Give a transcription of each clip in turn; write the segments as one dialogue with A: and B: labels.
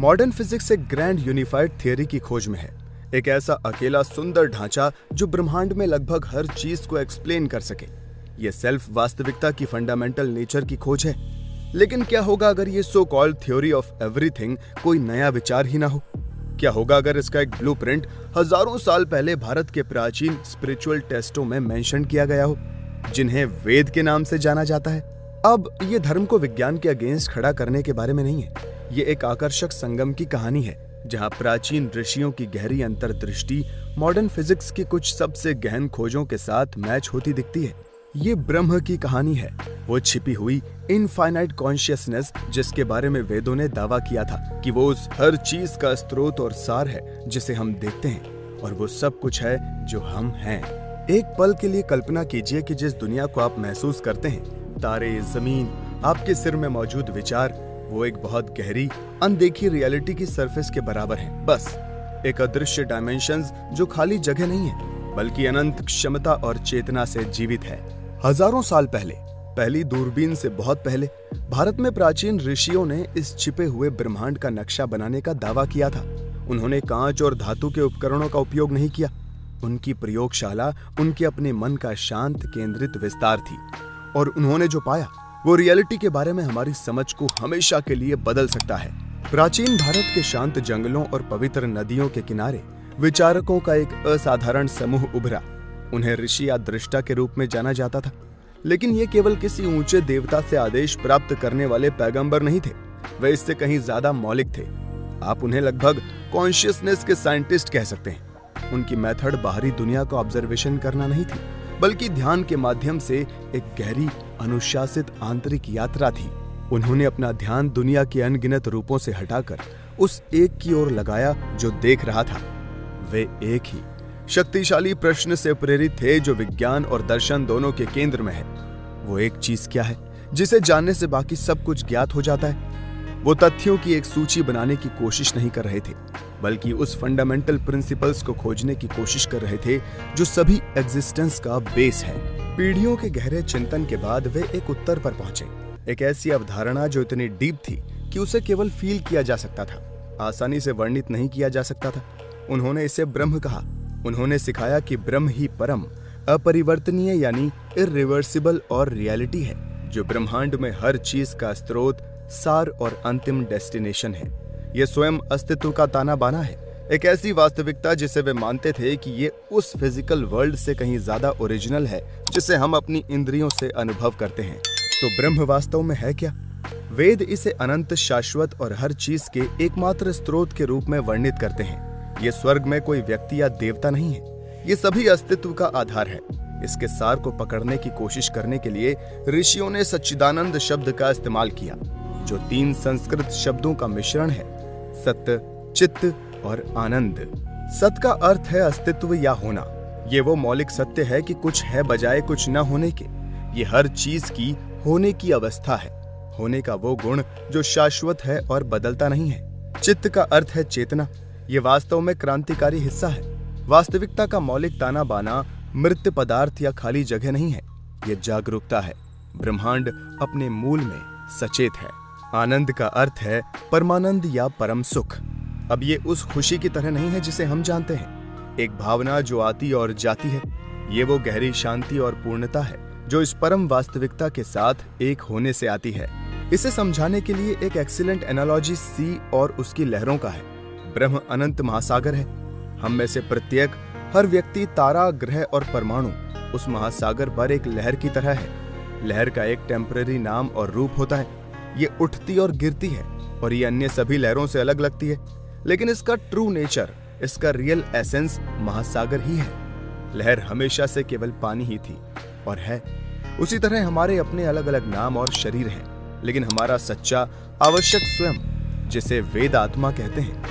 A: Modern physics एक grand unified theory की खोज में है, एक ऐसा अकेला सुंदर ढांचा जो ब्रह्मांड में लगभग हर चीज को एक्सप्लेन कर सके। ये सेल्फ वास्तविकता की फंडामेंटल नेचर की खोज है। लेकिन क्या होगा अगर ये so called theory of everything कोई नया विचार ही ना हो? क्या होगा अगर इसका एक ब्लूप्रिंट हजारों साल पहले भारत के प्राचीन स्पिरिचुअल टेक्स्टों में मेंशन किया गया हो, जिन्हें वेद के नाम से जाना जाता है? अब ये धर्म को विज्ञान के अगेंस्ट खड़ा करने के बारे में नहीं है। ये एक आकर्षक संगम की कहानी है, जहां प्राचीन ऋषियों की गहरी अंतर्दृष्टि मॉडर्न फिजिक्स की कुछ सबसे गहन खोजों के साथ मैच होती दिखती है। ये ब्रह्म की कहानी है, वो छिपी हुई इनफाइनाइट कॉन्शियसनेस जिसके बारे में वेदों ने दावा किया था कि वो उस हर चीज का स्रोत और सार है जिसे हम देखते हैं, और वो सब कुछ है जो हम हैं। एक पल के लिए कल्पना कीजिए कि जिस दुनिया को आप महसूस करते हैं, तारे, जमीन, आपके सिर में मौजूद विचार, वो एक बहुत गहरी अनदेखी रियलिटी की सरफेस के बराबर है। बस एक अदृश्य डायमेंशंस जो खाली जगह नहीं है, बल्कि अनंत क्षमता और चेतना से जीवित है। हजारों साल पहले, पहली दूरबीन से बहुत पहले, भारत में प्राचीन ऋषियों ने इस छिपे हुए ब्रह्मांड का नक्शा बनाने का दावा किया था। उन्होंने कांच और धातु के उपकरणों का उपयोग नहीं किया। उनकी प्रयोगशाला उनके अपने मन का शांत केंद्रित विस्तार थी, और उन्होंने जो पाया वो रियलिटी के बारे में हमारी समझ को हमेशा के लिए बदल सकता है। प्राचीन भारत के शांत जंगलों और पवित्र नदियों के किनारे विचारकों का एक असाधारण समूह उभरा। उन्हें ऋषि या दृष्टा के रूप में जाना जाता था, लेकिन ये केवल किसी ऊंचे देवता से आदेश प्राप्त करने वाले पैगंबर नहीं थे। वे इससे कहीं ज्यादा मौलिक थे। आप उन्हें लगभग कॉन्शियसनेस के साइंटिस्ट कह सकते हैं। उनकी मेथड बाहरी दुनिया को ऑब्जर्वेशन करना नहीं थी, बल्कि ध्यान के माध्यम से एक गहरी अनुशासित आंतरिक यात्रा थी। उन्होंने अपना ध्यान दुनिया के अनगिनत रूपों से हटाकर उस एक की ओर लगाया जो देख रहा था। वे एक ही शक्तिशाली प्रश्न से प्रेरित थे जो विज्ञान और दर्शन दोनों के केंद्र में है। वो एक चीज क्या है जिसे जानने से बाकी सब कुछ ज्ञात हो जाता है? वो तथ्यों की एक सूची बनाने की कोशिश नहीं कर रहे थे, बल्कि उस फंडामेंटल प्रिंसिपल्स को खोजने की कोशिश कर रहे थे जो सभी एग्जिस्टेंस का बेस है। पीढ़ियों के गहरे चिंतन के बाद वे एक उत्तर पर पहुंचे, एक ऐसी अवधारणा जो इतनी डीप थी कि उसे केवल फील किया जा सकता था, आसानी से वर्णित नहीं किया जा सकता था। उन्होंने इसे ब्रह्म कहा। उन्होंने सिखाया कि ब्रह्म ही परम, अपरिवर्तनीय यानी इर्रिवर्सिबल और रियलिटी है, जो ब्रह्मांड में हर चीज का स्रोत, सार और अंतिम डेस्टिनेशन है। यह स्वयं अस्तित्व का ताना बाना है, एक ऐसी वास्तविकता जिसे वे मानते थे कि ये उस फिजिकल वर्ल्ड से कहीं ज्यादा ओरिजिनल है जिसे हम अपनी इंद्रियों से अनुभव करते हैं। तो ब्रह्म वास्तव में है क्या? वेद इसे अनंत, शाश्वत और हर चीज के एकमात्र स्रोत के रूप में वर्णित करते हैं। ये स्वर्ग में कोई व्यक्ति या देवता नहीं है, ये सभी अस्तित्व का आधार है। इसके सार को पकड़ने की कोशिश करने के लिए ऋषियों ने सच्चिदानंद शब्द का इस्तेमाल किया, जो 3 संस्कृत शब्दों का मिश्रण है, सत्य, चित्त और आनंद। सत का अर्थ है अस्तित्व या होना। ये वो मौलिक सत्य है कि कुछ है बजाय कुछ न होने के। ये हर चीज की होने की अवस्था है, होने का वो गुण जो शाश्वत है और बदलता नहीं है। चित्त का अर्थ है चेतना। ये वास्तव में क्रांतिकारी हिस्सा है। वास्तविकता का मौलिक ताना बाना मृत पदार्थ या खाली जगह नहीं है, ये जागरूकता है। ब्रह्मांड अपने मूल में सचेत है। आनंद का अर्थ है परमानंद या परम सुख। अब ये उस खुशी की तरह नहीं है जिसे हम जानते हैं, एक भावना जो आती और जाती है। ये वो गहरी शांति और पूर्णता है जो इस परम वास्तविकता के साथ एक होने से आती है। इसे समझाने के लिए एक एक्सीलेंट एनालॉजी सी और उसकी लहरों का है। ब्रह्म अनंत महासागर है। हम में से प्रत्येक, हर व्यक्ति, तारा, ग्रह और परमाणु उस महासागर पर एक लहर की तरह है। लहर का एक टेम्पररी नाम और रूप होता है। ये उठती और गिरती है, और ये अन्य सभी लहरों से अलग लगती है, लेकिन इसका ट्रू नेचर, इसका रियल एसेंस महासागर ही है। लहर हमेशा से केवल पानी ही थी और है। उसी तरह हमारे अपने अलग अलग नाम और शरीर हैं, लेकिन हमारा सच्चा आवश्यक स्वयं, जिसे वेद आत्मा कहते हैं,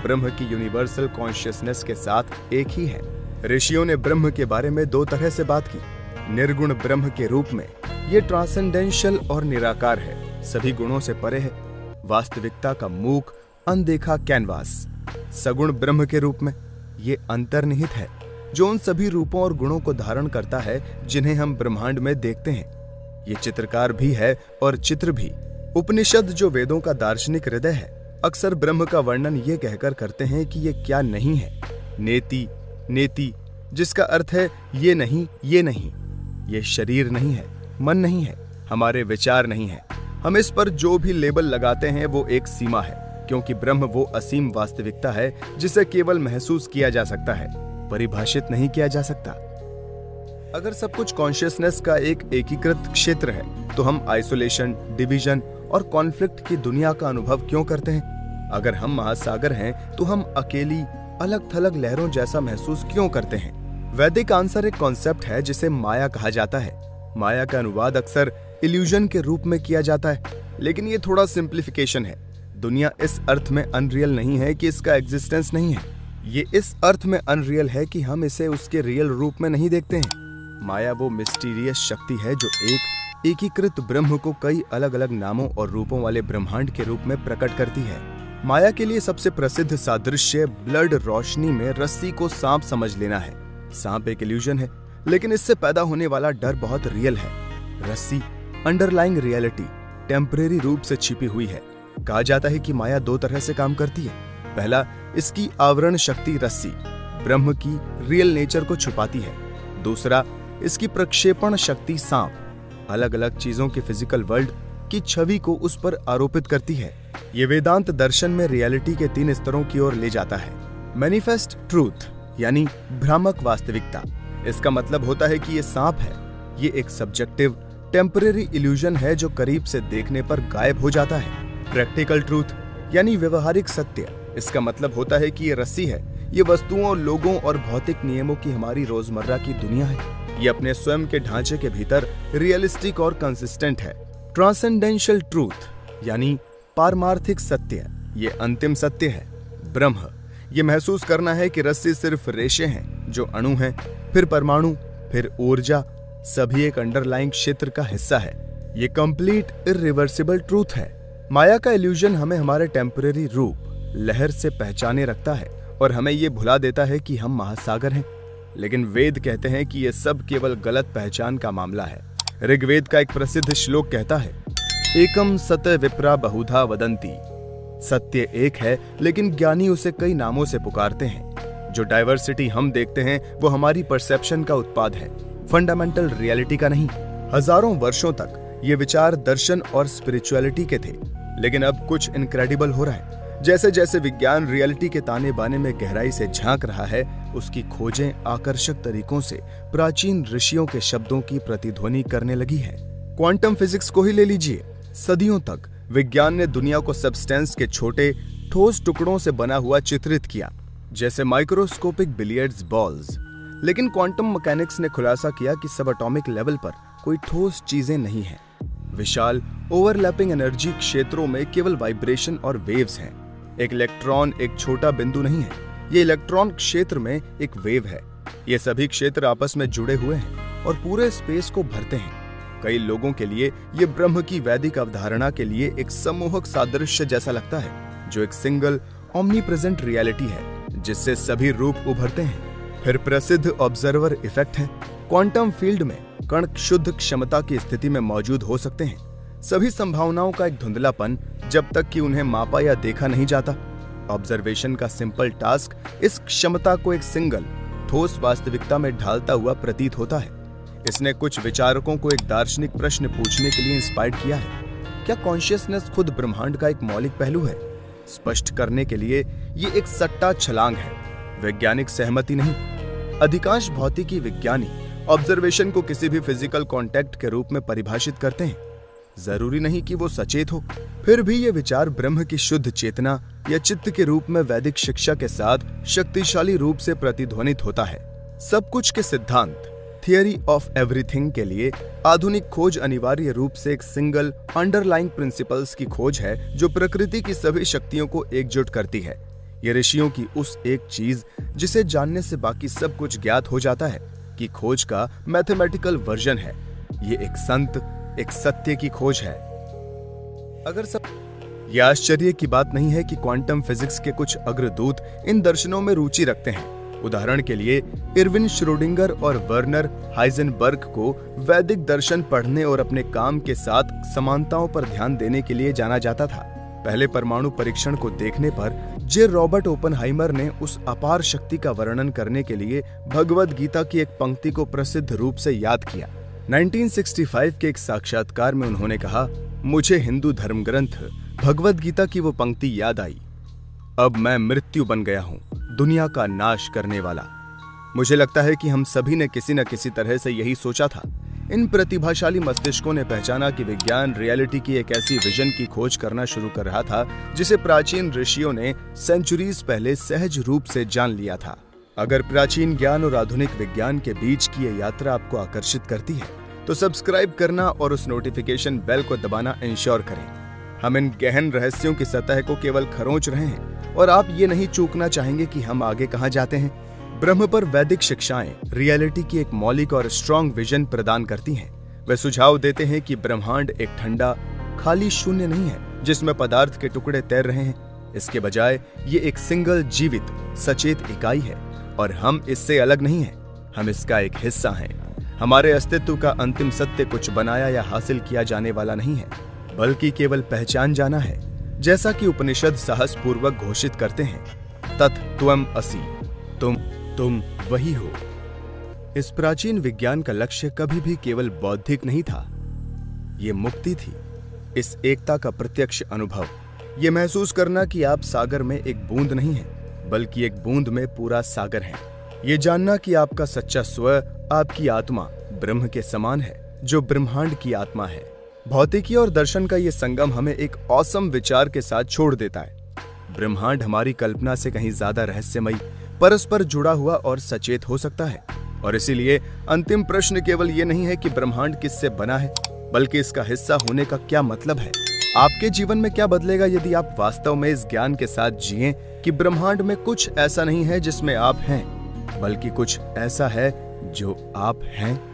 A: ब्रह्म की यूनिवर्सल कॉन्शियसनेस के साथ एक ही है। ऋषियों ने ब्रह्म के बारे में 2 तरह से बात की। निर्गुण ब्रह्म के रूप में ये ट्रांसेंडेंशियल और निराकार है, सभी गुणों से परे है, वास्तविकता का मूक, अनदेखा कैनवास। सगुण ब्रह्म के रूप में ये अंतर्निहित है, जो उन सभी रूपों और गुणों को धारण करता है जिन्हें हम ब्रह्मांड में देखते हैं। ये चित्रकार भी है और चित्र भी। उपनिषद जो वेदों का दार्शनिक हृदय है, अक्सर ब्रह्म का वर्णन ये कहकर करते हैं कि ये क्या नहीं है। नेति, नेति, जिसका अर्थ है ये नहीं, ये नहीं। ये शरीर नहीं है, मन नहीं है, हमारे विचार नहीं है। हम इस पर जो भी लेबल लगाते हैं वो एक सीमा है, क्योंकि ब्रह्म वो असीम वास्तविकता है जिसे केवल महसूस किया जा सकता है, परिभाषित नहीं किया जा सकता। अगर सब कुछ कॉन्शियसनेस का एक एकीकृत क्षेत्र है तो हम आइसोलेशन, डिवीजन और कॉन्फ्लिक्ट की दुनिया का अनुभव क्यों करते हैं? अगर हम महासागर हैं तो हम अकेली अलग थलग लहरों जैसा महसूस क्यों करते हैं? वैदिक आंसर एक कॉन्सेप्ट है जिसे माया कहा जाता है। माया का अनुवाद अक्सर इल्यूजन के रूप में किया जाता है, लेकिन ये थोड़ा सिंप्लीफिकेशन है। दुनिया इस अर्थ में अनरियल नहीं है कि इसका एग्जिस्टेंस नहीं है, ये इस अर्थ में अनरियल है कि हम इसे उसके रियल रूप में नहीं देखते हैं। माया वो मिस्टीरियस शक्ति है जो एक एकीकृत ब्रह्म को कई अलग अलग नामों और रूपों वाले ब्रह्मांड के रूप में प्रकट करती है। माया के लिए सबसे प्रसिद्ध सादृश्य ब्लड रोशनी में रस्सी को सांप समझ लेना है। सांप एक इल्यूजन है, लेकिन इससे पैदा होने वाला डर बहुत रियल है। रस्सी अंडरलाइंग रियलिटी, टेम्परेरी रूप से छिपी हुई है। कहा जाता है कि माया दो तरह से काम करती है। पहला, इसकी आवरण शक्ति रस्सी ब्रह्म की रियल नेचर को छुपाती है। दूसरा, इसकी प्रक्षेपण शक्ति सांप अलग अलग चीजों के फिजिकल वर्ल्ड की छवि को उस पर आरोपित करती है। ये वेदांत दर्शन में रियलिटी के 3 स्तरों की ओर ले जाता है। मैनिफेस्ट ट्रूथ यानी भ्रामक वास्तविकता, इसका मतलब होता है कि ये सांप है, ये एक सब्जेक्टिव टेम्परेरी इल्यूजन है जो करीब से देखने पर गायब हो जाता है। प्रैक्टिकल ट्रूथ यानी व्यवहारिक सत्य, इसका मतलब होता है कि ये रस्सी है, ये वस्तुओं, लोगों और भौतिक नियमों की हमारी रोजमर्रा की दुनिया है। ये अपने स्वयं के ढांचे के भीतर रियलिस्टिक और कंसिस्टेंट है। ट्रांसेंडेंशियल ट्रूथ यानी पारमार्थिक सत्य, ये अंतिम सत्य है। ब्रह्म, ये महसूस करना है कि रस्सी सिर्फ रेशे हैं जो अणु हैं, फिर परमाणु, फिर ऊर्जा, सभी एक अंडरलाइंग क्षेत्र का हिस्सा है। ये कंप्लीट इरिवर्सिबल ट्रूथ है। माया का इल्यूजन हमें हमारे टेम्परेरी रूप, लहर से पहचाने रखता है और हमें ये भुला देता है कि हम महासागर हैं। लेकिन वेद कहते हैं कि ये सब केवल गलत पहचान का मामला है। ऋग्वेद का एक प्रसिद्ध श्लोक कहता है, एकम सत्य विप्रा बहुधा वदंती। सत्य एक है, लेकिन ज्ञानी उसे कई नामों से पुकारते हैं। जो डाइवर्सिटी हम देखते हैं वो हमारी परसेप्शन का उत्पाद है, फंडामेंटल रियलिटी का नहीं। हजारों वर्षों तक ये विचार दर्शन और स्पिरिचुअलिटी के थे, लेकिन अब कुछ इनक्रेडिबल हो रहा है। जैसे जैसे विज्ञान रियलिटी के ताने बाने में गहराई से झांक रहा है, उसकी खोजें आकर्षक तरीकों से प्राचीन ऋषियों के शब्दों की प्रतिध्वनि करने लगी है। क्वांटम फिजिक्स को ही ले लीजिए। सदियों तक विज्ञान ने दुनिया को सब्सटेंस के छोटे ठोस टुकड़ों से बना हुआ चित्रित किया, जैसे माइक्रोस्कोपिक बिलियर्ड्स बॉल्स। लेकिन क्वांटम मैकेनिक्स ने खुलासा किया कि सब एटॉमिक लेवल पर कोई ठोस चीजें नहीं हैं। विशाल ओवरलैपिंग एनर्जी क्षेत्रों में केवल वाइब्रेशन और वेव्स हैं। एक इलेक्ट्रॉन एक छोटा बिंदु नहीं है, ये इलेक्ट्रॉन क्षेत्र में एक वेव है। ये सभी क्षेत्र आपस में जुड़े हुए हैं और पूरे स्पेस को भरते हैं। कई लोगों के लिए ये ब्रह्म की वैदिक अवधारणा के लिए एक सम्मोहक सादृश्य जैसा लगता है, जो एक सिंगल ओमनी प्रेजेंट रियलिटी है जिससे सभी रूप उभरते हैं। फिर प्रसिद्ध ऑब्जर्वर इफेक्ट है। क्वांटम फील्ड में कण शुद्ध क्षमता की स्थिति में मौजूद हो सकते हैं, सभी संभावनाओं का एक धुंधलापन जब तक कि उन्हें मापा या देखा नहीं जाता। ऑब्जर्वेशन का सिंपल टास्क इस क्षमता को एक सिंगल ठोस वास्तविकता में ढालता हुआ प्रतीत होता है। इसने कुछ विचारकों को एक दार्शनिक प्रश्न पूछने के लिए इंस्पायर किया है, क्या कॉन्शियसनेस खुद ब्रह्मांड का एक मौलिक पहलू है? स्पष्ट करने के लिए ये एक सट्टा छलांग है, वैज्ञानिक सहमति नहीं। अधिकांश भौतिकी विज्ञानी ऑब्जर्वेशन को किसी भी फिजिकल कांटेक्ट के रूप में परिभाषित करते हैं, जरूरी नहीं कि वो सचेत हो। फिर भी ये विचार ब्रह्म की शुद्ध चेतना या चित्त के रूप में वैदिक शिक्षा के साथ शक्तिशाली रूप से प्रतिध्वनित होता है। सब कुछ के सिद्धांत, थियरी ऑफ एवरीथिंग के लिए आधुनिक खोज अनिवार्य रूप से एक सिंगल अंडरलाइंग प्रिंसिपल्स की खोज है जो प्रकृति की सभी शक्तियों को एकजुट करती है। ये ऋषियों की उस एक चीज जिसे जानने से बाकी सब कुछ ज्ञात हो जाता है की खोज का मैथमेटिकल वर्जन है। ये एक संत, एक सत्य की खोज है। अगर सब यह आश्चर्य की बात नहीं है कि क्वांटम फिजिक्स के कुछ अग्रदूत इन दर्शनों में रुचि रखते हैं। उदाहरण के लिए इरविन श्रोडिंगर और वर्नर हाइजेनबर्ग को वैदिक दर्शन पढ़ने और अपने काम के साथ समानताओं पर ध्यान देने के लिए जाना जाता था। पहले परमाणु परीक्षण को देखने पर जे रॉबर्ट ओपेनहाइमर ने उस अपार शक्ति का वर्णन करने के लिए भगवद गीता की एक पंक्ति को प्रसिद्ध रूप से याद किया। 1965 के एक साक्षात्कार में उन्होंने कहा, मुझे हिंदू धर्म ग्रंथ भगवद गीता की वो पंक्ति याद आई, अब मैं मृत्यु बन गया हूं, दुनिया का नाश करने वाला। मुझे लगता है कि हम सभी ने किसी न किसी तरह से यही सोचा था। इन प्रतिभाशाली मस्तिष्कों ने पहचाना कि विज्ञान रियलिटी की एक ऐसी विजन की खोज करना शुरू कर रहा था जिसे प्राचीन ऋषियों ने सेंचुरीज पहले सहज रूप से जान लिया था। अगर प्राचीन ज्ञान और आधुनिक विज्ञान के बीच की ये यात्रा आपको आकर्षित करती है तो सब्सक्राइब करना और उस नोटिफिकेशन बेल को दबाना इंश्योर करें। हम इन गहन रहस्यों की सतह को केवल खरोंच रहे हैं और आप ये नहीं चूकना चाहेंगे कि हम आगे कहां जाते हैं। ब्रह्म पर वैदिक शिक्षाएं रियलिटी की एक मौलिक और स्ट्रॉन्ग विजन प्रदान करती हैं। वे सुझाव देते हैं कि ब्रह्मांड एक ठंडा खाली शून्य नहीं है जिसमें पदार्थ के टुकड़े तैर रहे हैं। इसके बजाय ये एक सिंगल जीवित सचेत इकाई है और हम इससे अलग नहीं हैं, हम इसका एक हिस्सा हैं। हमारे अस्तित्व का अंतिम सत्य कुछ बनाया या हासिल किया जाने वाला नहीं है, बल्कि केवल पहचान जाना है। जैसा कि उपनिषद साहस पूर्वक घोषित करते हैं, तत् त्वम् असि, तुम वही हो। इस प्राचीन विज्ञान का लक्ष्य कभी भी केवल बौद्धिक नहीं था, ये मुक्ति थी। इस एकता का प्रत्यक्ष अनुभव, ये महसूस करना कि आप सागर में एक बूंद नहीं हैं, बल्कि एक बूंद में पूरा सागर है। ये जानना कि आपका सच्चा स्व, आपकी आत्मा ब्रह्म के समान है, जो ब्रह्मांड की आत्मा है। भौतिकी और दर्शन का ये संगम हमें एक औसम विचार के साथ छोड़ देता है। ब्रह्मांड हमारी कल्पना से कहीं ज्यादा रहस्यमयी, परस्पर जुड़ा हुआ और सचेत हो सकता है। और इसीलिए अंतिम प्रश्न केवल ये नहीं है कि ब्रह्मांड किससे बना है, बल्कि इसका हिस्सा होने का क्या मतलब है। आपके जीवन में क्या बदलेगा यदि आप वास्तव में इस ज्ञान के साथ जिएं कि ब्रह्मांड में कुछ ऐसा नहीं है जिसमें आप हैं, बल्कि कुछ ऐसा है जो आप हैं।